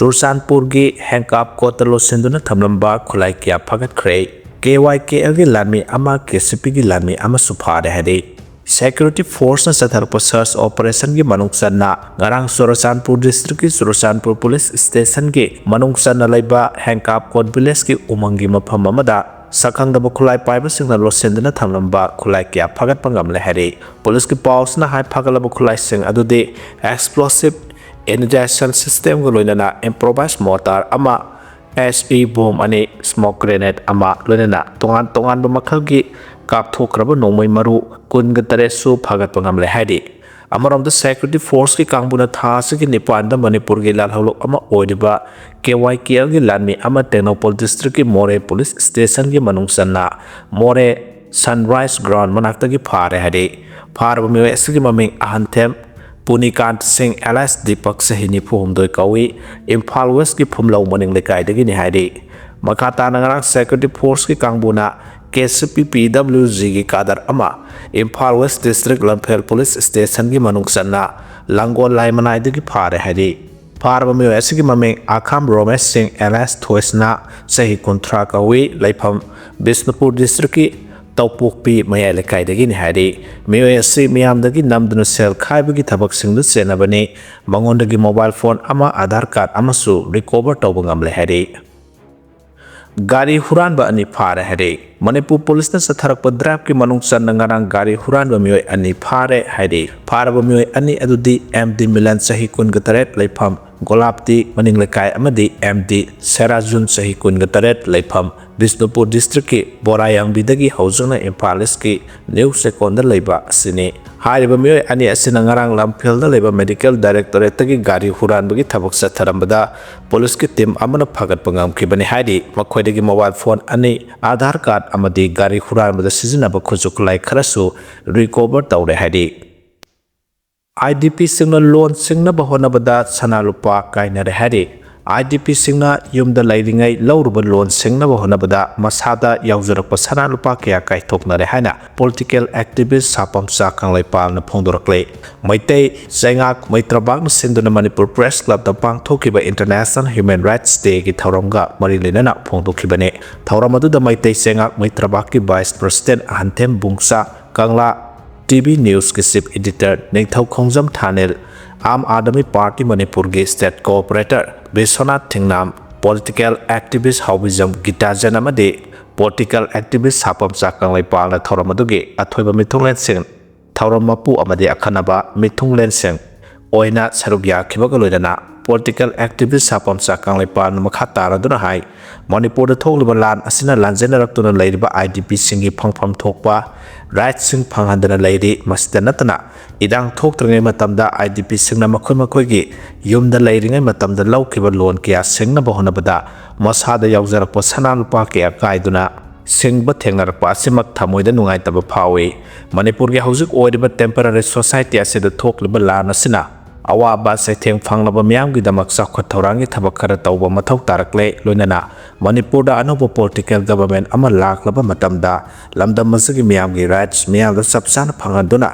ꯆꯨꯔꯆꯥꯟꯄꯨꯔꯒꯤ ꯍꯦꯡꯀꯥꯞ ꯀꯣꯠꯇ ꯂꯣꯠꯁꯤꯟꯗꯨꯅ ꯊꯝꯂꯝꯕ ꯈꯨꯠꯂꯥꯏ ꯀꯌꯥ ꯐꯥꯒꯠꯈ꯭ꯔꯦ꯫ KYKLꯒꯤ ꯂꯥꯟꯃꯤ ꯑꯃ KCPꯒꯤ ꯂꯥꯟꯃꯤ ꯑꯃꯁꯨ ꯐꯥꯔꯦ ꯍꯥꯏꯔꯤ꯫ ꯁꯦꯀ꯭ꯌꯨꯔꯤꯇꯤ ꯐꯣꯔꯁꯅ ꯆꯠꯊꯔꯛꯄ ꯁꯔꯆ ꯑꯣꯄꯔꯦꯁꯟꯒꯤ ꯃꯅꯨꯡ ꯆꯟꯅ ꯉꯔꯥꯡ ꯆꯨꯔꯆꯥꯟꯄꯨꯔ ꯗꯤꯁꯇ꯭ꯔꯤꯛꯀꯤ ꯆꯨꯔꯆꯥꯟꯄꯨꯔ ꯄꯨꯂꯤꯁ ꯁ꯭ꯇꯦꯁꯟꯒꯤ ꯃꯅꯨꯡ ꯆꯟꯅ ꯂꯩꯕ ꯍꯦꯡꯀꯥꯞ ꯀꯣꯠ ꯚꯤꯂꯦꯖꯀꯤ ꯎꯃꯪꯒꯤ ꯃꯐꯝ ꯑꯃꯗ ꯁꯛꯈꯪꯗꯕ ꯈꯨꯠꯂꯥꯏ ꯄꯥꯏꯕꯁꯤꯡꯅ ꯂꯣꯠꯁꯤꯟꯗꯨꯅ ꯊꯝꯂꯝꯕ ꯈꯨꯠꯂꯥꯏ ꯀꯌꯥ ꯐꯥꯒꯠꯄ ꯉꯝꯂꯦ ꯍꯥꯏꯔꯤ꯫ ꯄꯨꯂꯤꯁꯀꯤ ꯄꯥꯎꯁꯤꯅ ꯍꯥꯏ ꯐꯥꯒꯠꯂꯕ ꯈꯨꯠꯂꯥꯏꯁꯤꯡ ꯑꯗꯨꯗꯤ ꯑꯦꯛꯁꯄ꯭ꯂꯣꯁꯤꯚ ꯑꯦꯅꯔꯖꯥꯏꯖꯦꯁꯟ ꯁꯤꯁꯇꯦꯝꯒ ꯂꯣꯏꯅꯅ ꯏꯝꯄ꯭ꯔꯣꯚꯥꯏꯖ ꯃꯣꯔꯇꯥꯔ ꯑꯃ, SE ꯕꯣꯝ ꯑꯅꯤ, ꯁ꯭ꯃꯣꯛ ꯒ꯭ꯔꯦꯅꯦꯗ ꯑꯃ, ꯂꯣꯏꯅꯅ ꯇꯣꯉꯥꯟ ꯇꯣꯉꯥꯟꯕ ꯃꯈꯜꯒꯤ ꯀꯥꯞꯊꯣꯛꯈ꯭ꯔꯕ ꯅꯣꯡꯃꯩ ꯃꯔꯨ 28ꯁꯨ ꯐꯥꯒꯠꯄ ꯉꯝꯂꯦ ꯍꯥꯏꯔꯤ꯫ ꯑꯃꯔꯣꯝꯗ ꯁꯦꯀ꯭ꯌꯨꯔꯤꯇꯤ ꯐꯣꯔꯁꯀꯤ ꯀꯥꯡꯕꯨꯅ ꯊꯥ ꯑꯁꯤꯒꯤ 9ꯗ ꯃꯅꯤꯄꯨꯔꯒꯤ ꯂꯥꯜꯍꯧꯂꯨꯞ ꯑꯃ ꯑꯣꯏꯔꯤꯕ KYKLꯒꯤ ꯂꯥꯟꯃꯤ ꯑꯃ ꯇꯦꯡꯅꯧꯄꯜ ꯗꯤꯁꯇ꯭ꯔꯤꯛꯀꯤ ꯃꯣꯔꯦ ꯄꯨꯂꯤꯁ ꯁ꯭ꯇꯦꯁꯟꯒꯤ ꯃꯅꯨꯡ ꯆꯟꯅ ꯃꯣꯔꯦ ꯁꯟꯔꯥꯏꯖ ꯒ꯭ꯔꯥꯎꯟ ꯃꯅꯥꯛꯇꯒꯤ ꯐꯥꯔꯦ ꯍꯥꯏꯔꯤ꯫ ꯐꯥꯔꯕ ꯃꯤꯑꯣꯏ ꯑꯁꯤꯒꯤ ꯃꯃꯤꯡ ꯑꯍꯟꯊꯦꯝ ꯄꯨꯅꯤꯀꯥꯟꯇ ꯁꯤꯡ ꯑꯦꯂꯥꯏꯁ ꯗꯤꯄꯛ ꯆꯍꯤ 94 ꯀꯧꯏ꯫ ꯏꯝꯐꯥꯜ ꯋꯦꯁꯀꯤ ꯐꯨꯝꯂꯧ ꯃꯅꯤꯡ ꯂꯩꯀꯥꯏꯗꯒꯤꯅꯤ ꯍꯥꯏꯔꯤ꯫ ꯃꯈꯥ ꯇꯥꯅ ꯉꯔꯥꯡ ꯁꯦꯀ꯭ꯌꯨꯔꯤꯇꯤ ꯐꯣꯔꯁꯀꯤ ꯀꯥꯡꯕꯨꯅ KCP PWGꯒꯤ ꯀꯥꯗꯔ ꯑꯃ ꯏꯝꯐꯥꯜ ꯋꯦꯁ ꯗꯤꯁꯇ꯭ꯔꯤꯛ ꯂꯝꯐꯦꯜ ꯄꯨꯂꯤꯁ ꯁ꯭ꯇꯦꯁꯟꯒꯤ ꯃꯅꯨꯡ ꯆꯟꯅ ꯂꯥꯡꯒꯣꯜ ꯂꯥꯏꯃꯅꯥꯏꯗꯒꯤ ꯐꯥꯔꯦ ꯍꯥꯏꯔꯤ꯫ ꯐꯥꯔꯕ ꯃꯤꯑꯣꯏ ꯑꯁꯤꯒꯤ ꯃꯃꯤꯡ ꯑꯈꯥꯝ ꯔꯣꯃꯦꯁ ꯁꯤꯡ ꯑꯦꯂꯥꯏꯁ ꯊꯣꯏꯁꯅꯥ ꯆꯍꯤ 30 ꯀꯧꯏ꯫ ꯂꯩꯐꯝ ꯕꯤꯁꯅꯨꯄꯨꯔ ꯗꯤꯁꯇ꯭ꯔꯤꯛꯀꯤ ꯇꯧꯄꯣꯛꯄꯤ ꯃꯌꯥꯏ ꯂꯩꯀꯥꯏꯗꯒꯤꯅꯤ ꯍꯥꯏꯔꯤ꯫ ꯃꯤꯑꯣꯏ ꯑꯁꯤ ꯃꯤꯌꯥꯝꯗꯒꯤ ꯅꯝꯗꯨꯅ ꯁꯦꯜ ꯈꯥꯏꯕꯒꯤ ꯊꯕꯛꯁꯤꯡꯗ ꯆꯦꯟꯅꯕꯅꯤ꯫ ꯃꯉꯣꯟꯗꯒꯤ ꯃꯣꯕꯥꯏꯜ ꯐꯣꯟ ꯑꯃ, ꯑꯥꯙꯥꯔ ꯀꯥꯔꯗ ꯑꯃꯁꯨ ꯔꯤꯀꯣꯚꯔ ꯇꯧꯕ ꯉꯝꯂꯦ ꯍꯥꯏꯔꯤ꯫ ꯒꯥꯔꯤ ꯍꯨꯔꯥꯟꯕ ꯑꯅꯤ ꯐꯥꯔꯦ ꯍꯥꯏꯔꯤ꯫ ꯃꯅꯤꯄꯨꯔ ꯄꯨꯂꯤꯁꯅ ꯆꯠꯊꯔꯛꯄ ꯗ꯭ꯔꯥꯏꯚꯀꯤ ꯃꯅꯨꯡ ꯆꯟꯅ ꯉꯔꯥꯡ ꯒꯥꯔꯤ ꯍꯨꯔꯥꯟꯕ ꯃꯤꯑꯣꯏ ꯑꯅꯤ ꯐꯥꯔꯦ ꯍꯥꯏꯔꯤ꯫ ꯐꯥꯔꯕ ꯃꯤꯑꯣꯏ ꯑꯅꯤ ꯑꯗꯨꯗꯤ MD ꯃꯤꯂꯟ ꯆꯍꯤ 18, ꯂꯩꯐꯝ ꯒꯣꯂꯥꯞꯇꯤ ꯃꯅꯤꯡ ꯂꯩꯀꯥꯏ ꯑꯃꯗꯤ MD ꯁꯦꯔꯥꯖꯨꯟ ꯆꯍꯤ 18, ꯂꯩꯐꯝ ꯕꯤꯁꯅꯨꯄꯨꯔ ꯗꯤꯁꯇ꯭ꯔꯤꯛꯀꯤ ꯕꯣꯔꯥꯌꯥꯡꯕꯤꯗꯒꯤ ꯍꯧꯖꯤꯛꯅ ꯏꯝꯐꯥꯜ ꯏꯁꯀꯤ ꯅ꯭ꯌꯨ ꯆꯦꯀꯣꯟꯗ ꯂꯩꯕ ꯑꯁꯤꯅꯤ꯫ ꯍꯥꯏꯔꯤꯕ ꯃꯤꯑꯣꯏ ꯑꯅꯤ ꯑꯁꯤꯅ ꯉꯔꯥꯡ ꯂꯝꯐꯦꯜꯗ ꯂꯩꯕ ꯃꯦꯗꯤꯀꯦꯜ ꯗꯥꯏꯔꯦꯛꯇꯣꯔꯦꯠꯇꯒꯤ ꯒꯥꯔꯤ ꯍꯨꯔꯥꯟꯕꯒꯤ ꯊꯕꯛ ꯆꯠꯊꯔꯝꯕꯗ ꯄꯨꯂꯤꯁꯀꯤ ꯇꯤꯝ ꯑꯃꯅ ꯐꯥꯒꯠꯄ ꯉꯝꯈꯤꯕꯅꯤ ꯍꯥꯏꯔꯤ꯫ ꯃꯈꯣꯏꯗꯒꯤ ꯃꯣꯕꯥꯏꯜ ꯐꯣꯟ ꯑꯅꯤ, ꯑꯥꯙꯥꯔ ꯀꯥꯔꯗ ꯑꯃꯗꯤ ꯒꯥꯔꯤ ꯍꯨꯔꯥꯟꯕꯗ ꯁꯤꯖꯤꯟꯅꯕ ꯈꯨꯠꯁꯨ ꯈꯨꯠꯂꯥꯏ ꯈꯔꯁꯨ ꯔꯤꯀꯣꯚꯔ ꯇꯧꯔꯦ ꯍꯥꯏꯔꯤ꯫ IDPꯁꯤꯡꯅ ꯂꯣꯟ ꯁꯤꯡꯅꯕ ꯍꯣꯠꯅꯕꯗ ꯁꯅꯥ ꯂꯨꯄꯥ ꯀꯥꯏꯅꯔꯦ ꯍꯥꯏꯔꯤ꯫ IDPꯁꯤꯡꯅ ꯌꯨꯝꯗ ꯂꯩꯔꯤꯉꯩ ꯂꯧꯔꯨꯕ ꯂꯣꯟ ꯁꯤꯡꯅꯕ ꯍꯣꯠꯅꯕꯗ ꯃꯁꯥꯗ ꯌꯥꯎꯖꯔꯛꯄ ꯁꯅꯥ ꯂꯨꯄꯥ ꯀꯌꯥ ꯀꯥꯏꯊꯣꯛꯅꯔꯦ ꯍꯥꯏꯅ ꯄꯣꯂꯤꯇꯤꯀꯦꯜ ꯑꯦꯛꯇꯤꯚꯤꯁꯠ ꯁꯥꯄꯝꯆꯥ ꯀꯪꯂꯩꯄꯥꯜꯅ ꯐꯣꯡꯗꯣꯔꯛꯂꯦ꯫ ꯃꯩꯇꯩ ꯆꯩꯉꯥꯛ ꯃꯩꯇ꯭ꯔꯕꯥꯛꯅ ꯁꯤꯟꯗꯨꯅ ꯃꯅꯤꯄꯨꯔ ꯄ꯭ꯔꯦꯁ ꯀ꯭ꯂꯕꯇ ꯄꯥꯡꯊꯣꯛꯈꯤꯕ ꯏꯟꯇꯔꯅꯦꯁꯅꯦꯜ ꯍ꯭ꯌꯨꯃꯦꯟ ꯔꯥꯏꯠꯁ ꯗꯦꯒꯤ ꯊꯧꯔꯝꯒ ꯃꯔꯤ ꯂꯩꯅꯅ ꯐꯣꯡꯗꯣꯛꯈꯤꯕꯅꯤ꯫ ꯊꯧꯔꯝ ꯑꯗꯨꯗ ꯃꯩꯇꯩ ꯆꯩꯉꯥꯛ ꯃꯩꯇ꯭ꯔꯕꯥꯛꯀꯤ vice president Ahanthem Bungcha, Kangla TV ꯅ꯭ꯌꯨꯁꯀꯤ ꯆꯤꯐ ꯏꯗꯤꯇꯔ ꯅꯤꯡꯊꯧꯈꯣꯡꯖꯝ ꯊꯥꯅꯤꯜ, आम आदमी पार्टी मणिपुर की state cooperator Vishwanath Thingnam, political activist Haobijam Gitajan अमदी पॉलिटिकल एक्टिविस्ट सापमचा कंगलैपालना थौरम अदुगी अथोइबा मिथुंगलेनसिंग थौरम मपु अमदी अखनबा मिथुंगलेनसिंग ओइना सरुक याखिबगा लोइना पॉलिटिकल एक्टिविस्ट सापमचा कंगलैपालना मखा तारदुना हाई मणिपुर थोगलिबा लान असिना लांजेनरक्तुना लैरिबा IDP सिंगी फंगफम थोकपा राइट सिंग फंगहंदना लैरि मसिदा नतना इदांग थोक्तृङै मतमदा IDP सिंगना मखोइ मखोइगी युमदा लैरिङै मतमदा लौखिबा लोन कया सिंगनबा होनबदा मसादा यावजरकपा सना लुपा कया काइदुना सिंगबा थेंगनरकपा असिमक थमोइदा नुंगाइतबा फावी मणिपुरगी हौजिक ओइरिबा टेम्पररी सोसाइटी असिदा थोक्लिबा लान असिना अवाबा सैथेंग फंगलबा मियामगिदमक चाखत थौरांगी थबक खरा तौबा मथौ तारकले लोइनना मणिपुरदा अनौबा पॉलिटिकल गवर्नमेंट अमा लाक्लबा मतमदा लमदम मसगी मियामगी rights मियामदा सबसाना फंगदुना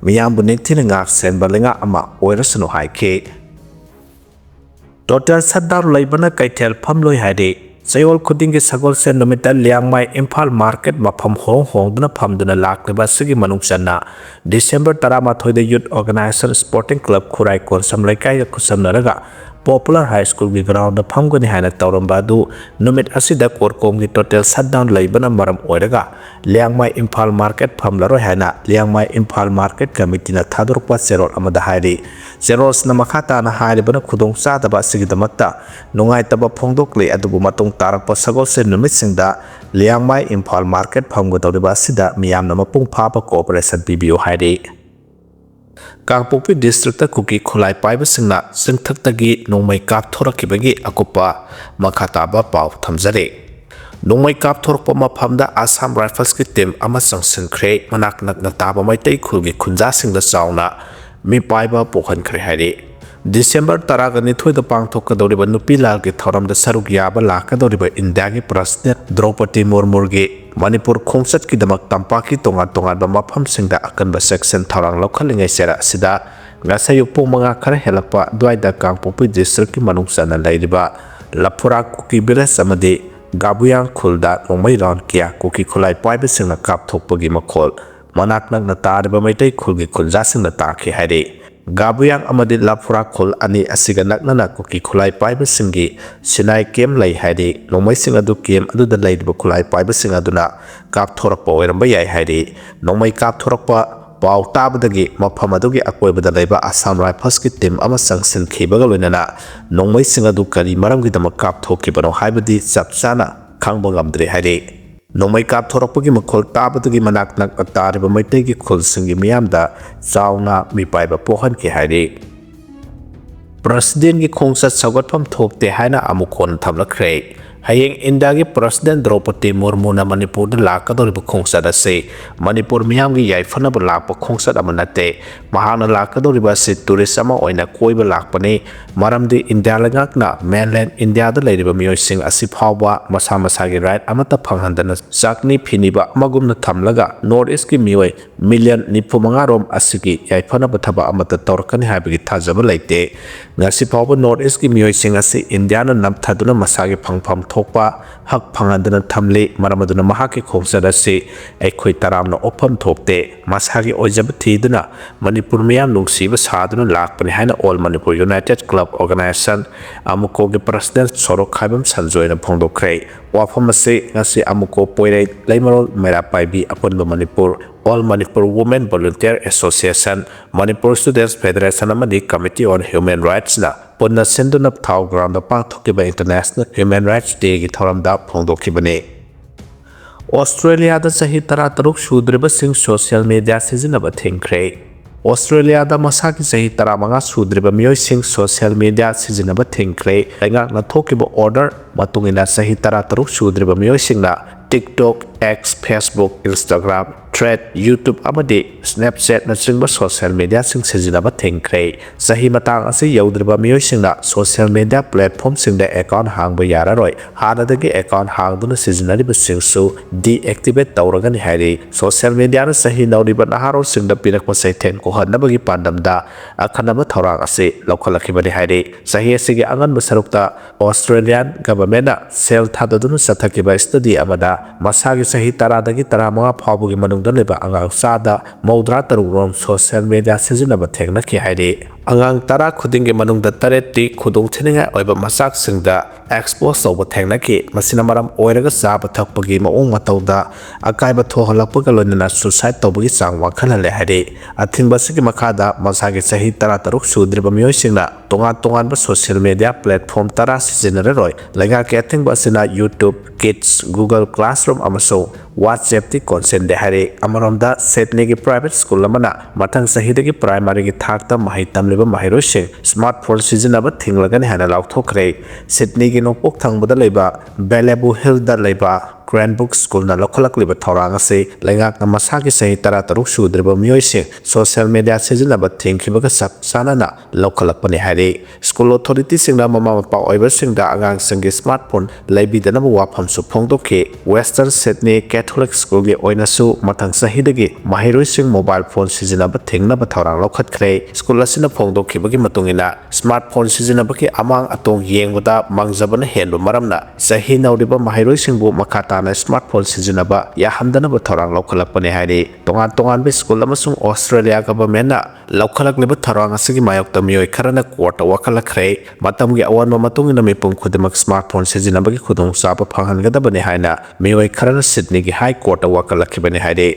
मियामबु निंगथिना ngak senba lenga ama oirasanu haike total shutdown laibana kaithel phamloi haide Sayol khudingi sagol sen numita liangmai Imphal market mafam hongduna phamduna lakleba sigi manungsanna December 13 the youth organization sporting club khurai konsam laikai khusamnaraga Popular High School gi ground phamgani haina tawramba du numit asida korkom gi total shutdown laibana maram oiraga liangmai Imphal market phamlaroi haina liangmai Imphal market committee na thadorpa serol amada hairi zeros na makhata na hairibana khudong sadaba sigi damakta nungai taba phongdokle adubu matung tarakpa sagol se numit singda liangmai Imphal market phamgo tawriba asida miyam na mapung phapa cooperation BBO hairi Kangpokpi district ta Kuki khulai paiba singna singthaktagi nongmai kap thorakibagi akupa makhataba pau thamjare nongmai kap thorakpa maphamda Assam Rifles ki team ama changsingre manak nakna taba maitai khulgi khunja singda chauna mi paiba pokhan khre hairi December 12 da pangthokadoriba nupi lal ki thoram da saruk yaba lakadoriba India ki president Draupadi Murmu gi Manipur khongchat ki damak tampaki tonga ba mafam singda akanba section thorang lokhalingai sera sida Ngasayu pung mga khara helakpa duaida Kangpokpi district ki manung sana lairiba Lapura Kuki Village amadi Gabuyang Khulda nongmai ron kia Kuki Khulai paiba singna kapthokpagi makhol manak nak na tariba maitai khulgi khulja singna takhi hairi Gabuyang amadi Lapura Khul ani asiga naknana Kuki Khulai paiba singi sinai kem lai hairi nongmai singa du kem adu da lairiba khulai paiba singa duna kapthorakpa oiramba yai hairi nongmai kapthorakpa Pau tabadagi mapamadugi akoibada laiba Assam Rifles ki team ama sangsin khibaga loinana nongmai singa du kari maramgi dama kapthokibano haibadi chapchana khangba ngamdre hairi nongmai kapthorakpagi makhol tabadagi manak nak atariba maitai gi khulsingi miyamda chauna mipaiba pohan ki hairi President ki khongsa sagatpham thokte haina amukhon thamlakhre Hayeng India ki President Draupadi Murmu na Manipur da lakadoriba khongsat ase Manipur miyamgi yaifanabu lakpa khongsat ama nate mahana lakadoriba se tourist ama oina koiba lakpani maramdi India lagakna mainland India da leiriba miyoising asi phawba masa masagi right amata phanghandana sakni phiniba amagumna thamlaga North East ki miyoi million nipumanga rom asigi yaifanabu thaba amata torkani haibagi thajaba leite ngasi phawba North East ki miyoising asi India na namthaduna masagi phangpham thokpa hak phangandana thamle maramaduna mahaki khongsada se aikhoi taramna opam thokte masagi ojab thiduna Manipur miyam nungsiba saduna lakpani haina All Manipur United Club Organization amuko ge President Sorok khaibam sanjoina phongdokre wafam ase ngasi amuko poirei leimarol merapaibi aponba Manipur All Manipur Women Volunteer Association Manipur Students Federation amadi Committee on Human Rights na Puna Senduna Thau Ground Pangthokiba International Human Rights Day ki thoramda phongdokhibani Australia da sahi tarataruk shudriba sing social media sizinaba thingre Australia da masaki sahi taramanga shudriba miyoi sing social media sizinaba thingre ainga na thokiba order matungina sahi tarataruk shudriba miyoi singna TikTok, X, Facebook, Instagram, Thread, YouTube amadi Snapchat na singba social media sing sizinaba thingre sahi matang ase yaudriba miyoi singna social media platform singda account hangba yararoi hanadagi account hangduna sizinariba singsu deactivate tawragani hairi social media na sahi nauriba naharo singda pirakpa saithen ko hanabagi pandamda akhanaba thorang ase lokhalakibani hairi sahi asigi angan basarukta Australian government na sel thadaduna sathakiba study amada masagi sahi taradagi taramanga phawbugi manungda leba angang sada maudra tarurom social media sizinaba thengna ki hairi angang tara khudingi manungda taretti khudung thininga oiba masak singda expose tawba thengna ki masina maram oiraga chaba thakpagi maung matawda akaiba thohalakpaga loinana suicide tawbagi chang wakhalale hairi athingba sigi makhada masagi sahi tara taruk sudriba miyoi singna tongan ba social media platform tara sizinare roi laga ke athingba sina YouTube Kids Google Classroom amaso WhatsApp ti consent de hairi amaronda Sydney ki private school amana mathang sahidagi primary ki thakta mahai tamliba mahirosing smartphone sizinaba thinglagani hana laukthokre Sydney ki nopok thangbada leiba Bellevue Hill da leiba Cranbrook School na lokhalak liba thorang ase lengak na masaki sahi tara taruk sudriba miyoi sing social media sizinaba thingkibaga sak sanana lokhalak pani hairi school authority singna mama mapa oiba singda angang singi smartphone leibidana wafam su phongdokhe Western Sydney Catholic School gi oinasu mathang sahidagi mahiroi sing mobile phone sizinaba thingnaba thorang lokhatkre school asina phongdokhibagi matungina smartphone sizinaba ki amang atong yengbada mangjabana hendu maramna sahi nauriba mahiroi singbu makata na smartphone sizinaba ya hamdanaba thorang lokhalakpani hairi tongan be school amasung Australia government na lokhalak liba thorang asigi mayokta miyoi kharana court wakhalakre matamgi awanma matungina mipum khudimak smartphone sizinaba ki khudung chapa phanghangadabani haina miyoi kharana Sydney ki high court wakhalakibani hairi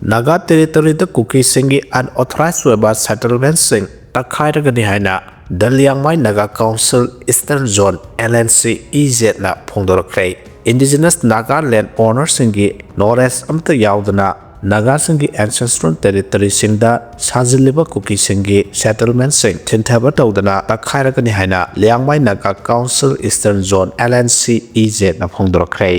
Naga territory da Kuki singi unauthorized weba settlement sing Takhairani haina the Liangmai Naga Council Eastern Zone LNC EZ na phongdorakre Indigenous Naga land owners singi North amta yaudana Naga singi ancestral territory singda sajiliba Kuki singi settlement sing thinthaba tawdana Takhairani haina Liangmai Naga Council Eastern Zone LNC EZ na phongdorakre